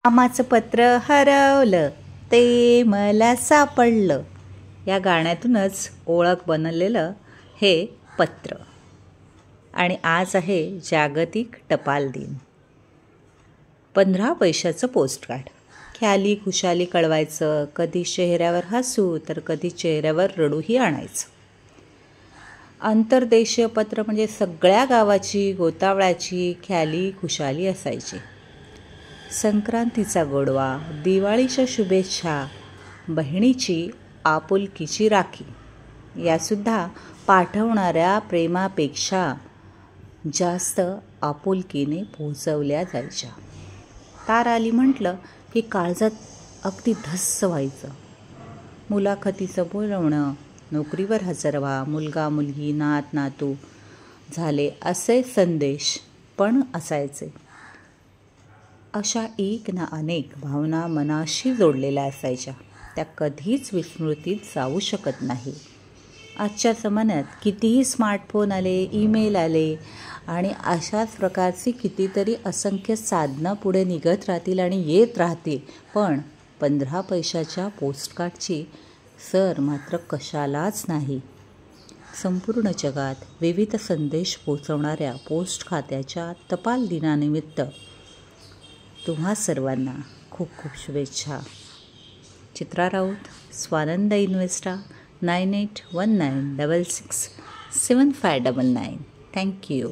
मामाचं पत्र हरवलं ते मला सापडलं या गाण्यातूनच ओळख बनलेलं हे पत्र. आणि आज आहे जागतिक टपाल दिन. 15 पैशाचं पोस्टकार्ड ख्याली खुशाली कळवायचं. कधी चेहऱ्यावर हसू तर कधी चेहऱ्यावर रडूही आणायचं. आंतरदेशीय पत्र म्हणजे सगळ्या गावाची गोतावळ्याची ख्याली खुशाली असायची. संक्रांतीचा गोडवा, दिवाळीच्या शुभेच्छा, बहिणीची आपुलकीची राखी यासुद्धा पाठवणाऱ्या प्रेमापेक्षा जास्त आपुलकीने पोहोचवल्या जायच्या. तार आली म्हटलं की काळजात अगदी धस्स व्हायचं. मुलाखतीचं बोलवणं, नोकरीवर हजर व्हा, मुलगा मुलगी नात नातू झाले असे संदेश पण असायचे. अशा एक ना अनेक भावना मनाशी जोडलेल्या असायच्या. त्या कधीच विस्मृतीत जाऊ शकत नाही. आजच्या जमान्यात कितीही स्मार्टफोन आले, ईमेल आले आणि अशाच प्रकारची कितीतरी असंख्य साधनं पुढे निघत राहतील आणि येत राहतील, पण 15 पैशाच्या पोस्टकार्डची सर मात्र कशालाच नाही. संपूर्ण जगात विविध संदेश पोचवणाऱ्या पोस्ट खात्याच्या टपाल दिनानिमित्त तुम्हा सर्वांना खूप खूप शुभेच्छा. चित्रा राऊत, स्वानंद इन्व्हेस्टा, 9819667599. थँक्यू.